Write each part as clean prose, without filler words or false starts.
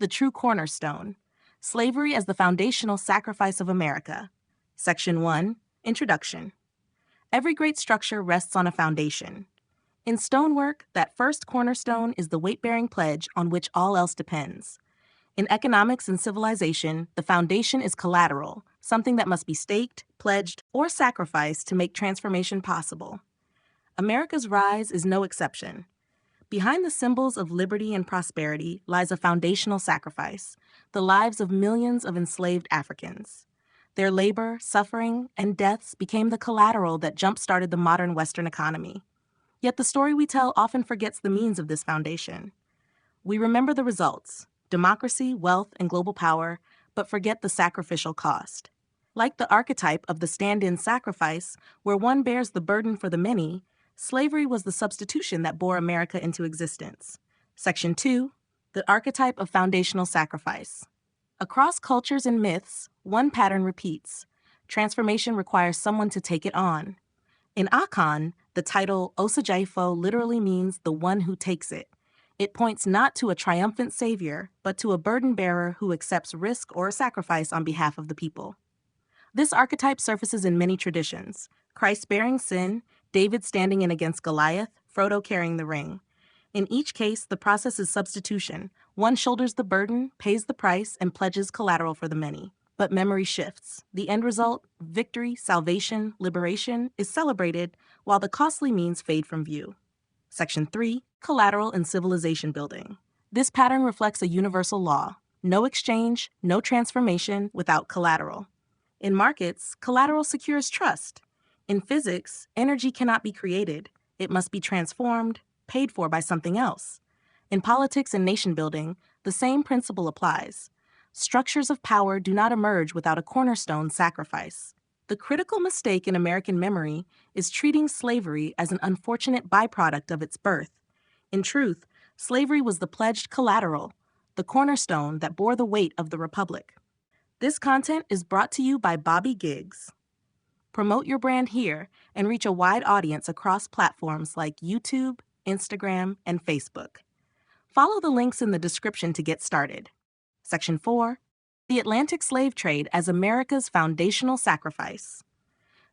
The True Cornerstone, Slavery as the Foundational Sacrifice of America. Section 1, Introduction. Every great structure rests on a foundation. In stonework, that first cornerstone is the weight-bearing pledge on which all else depends. In economics and civilization, the foundation is collateral, something that must be staked, pledged, or sacrificed to make transformation possible. America's rise is no exception. Behind the symbols of liberty and prosperity lies a foundational sacrifice, the lives of millions of enslaved Africans. Their labor, suffering, and deaths became the collateral that jump-started the modern Western economy. Yet the story we tell often forgets the means of this foundation. We remember the results, democracy, wealth, and global power, but forget the sacrificial cost. Like the archetype of the stand-in sacrifice, where one bears the burden for the many, slavery was the substitution that bore America into existence. Section 2, the archetype of foundational sacrifice. Across cultures and myths, one pattern repeats. Transformation requires someone to take it on. In Akan, the title Osagyefo literally means the one who takes it. It points not to a triumphant savior, but to a burden bearer who accepts risk or sacrifice on behalf of the people. This archetype surfaces in many traditions: Christ bearing sin, David standing in against Goliath, Frodo carrying the ring. In each case, the process is substitution. One shoulders the burden, pays the price, and pledges collateral for the many. But memory shifts. The end result, victory, salvation, liberation, is celebrated, while the costly means fade from view. Section 3, Collateral and Civilization Building. This pattern reflects a universal law: no exchange, no transformation without collateral. In markets, collateral secures trust. In physics, energy cannot be created. It must be transformed, paid for by something else. In politics and nation building, the same principle applies. Structures of power do not emerge without a cornerstone sacrifice. The critical mistake in American memory is treating slavery as an unfortunate byproduct of its birth. In truth, slavery was the pledged collateral, the cornerstone that bore the weight of the Republic. This content is brought to you by Bobby Giggs. Promote your brand here and reach a wide audience across platforms like YouTube, Instagram, and Facebook. Follow the links in the description to get started. Section 4, the Atlantic Slave Trade as America's Foundational Sacrifice.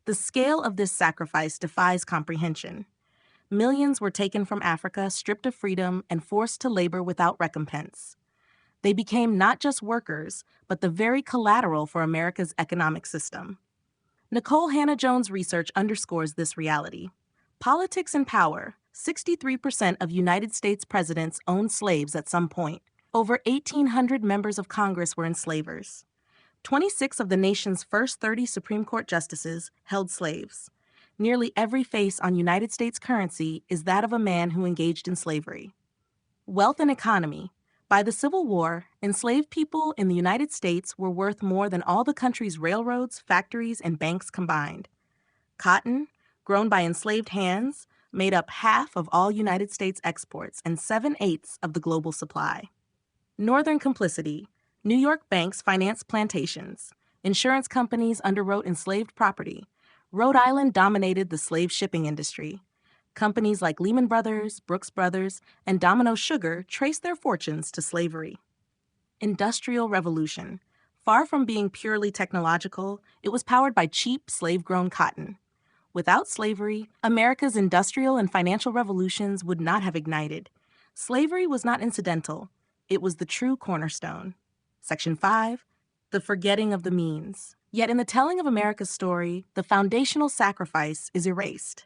The scale of this sacrifice defies comprehension. Millions were taken from Africa, stripped of freedom, and forced to labor without recompense. They became not just workers, but the very collateral for America's economic system. Nicole Hannah-Jones' research underscores this reality. Politics and power. 63% of United States presidents owned slaves at some point. Over 1,800 members of Congress were enslavers. 26 of the nation's first 30 Supreme Court justices held slaves. Nearly every face on United States currency is that of a man who engaged in slavery. Wealth and economy. By the Civil War, enslaved people in the United States were worth more than all the country's railroads, factories, and banks combined. Cotton, grown by enslaved hands, made up half of all United States exports and 7/8 of the global supply. Northern complicity. New York banks financed plantations. Insurance companies underwrote enslaved property. Rhode Island dominated the slave shipping industry. Companies like Lehman Brothers, Brooks Brothers, and Domino Sugar traced their fortunes to slavery. Industrial Revolution. Far from being purely technological, it was powered by cheap, slave-grown cotton. Without slavery, America's industrial and financial revolutions would not have ignited. Slavery was not incidental. It was the true cornerstone. Section 5, the forgetting of the means. Yet in the telling of America's story, the foundational sacrifice is erased.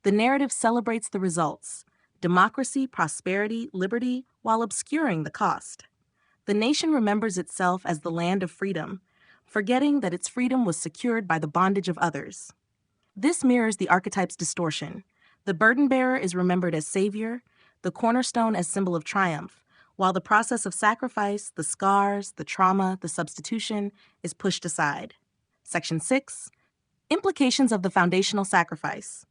The narrative celebrates the results: democracy, prosperity, liberty, while obscuring the cost. The nation remembers itself as the land of freedom, forgetting that its freedom was secured by the bondage of others. This mirrors the archetype's distortion. The burden bearer is remembered as savior, the cornerstone as symbol of triumph, while the process of sacrifice, the scars, the trauma, the substitution, is pushed aside. Section 6, implications of the foundational sacrifice.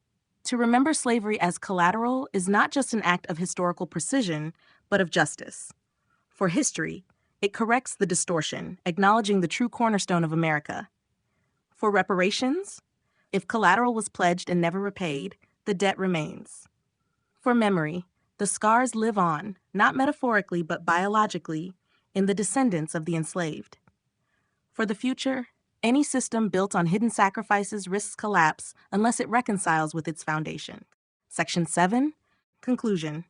To remember slavery as collateral is not just an act of historical precision, but of justice. For history, it corrects the distortion, acknowledging the true cornerstone of America. For reparations, if collateral was pledged and never repaid, the debt remains. For memory, the scars live on, not metaphorically but biologically, in the descendants of the enslaved. For the future, any system built on hidden sacrifices risks collapse unless it reconciles with its foundation. Section 7. Conclusion.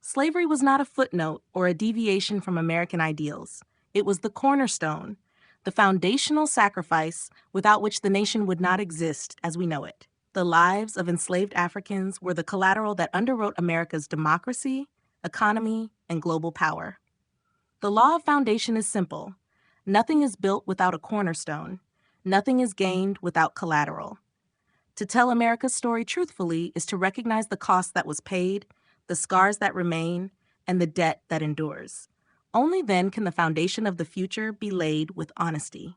Slavery was not a footnote or a deviation from American ideals. It was the cornerstone, the foundational sacrifice without which the nation would not exist as we know it. The lives of enslaved Africans were the collateral that underwrote America's democracy, economy, and global power. The law of foundation is simple. Nothing is built without a cornerstone. Nothing is gained without collateral. To tell America's story truthfully is to recognize the cost that was paid, the scars that remain, and the debt that endures. Only then can the foundation of the future be laid with honesty.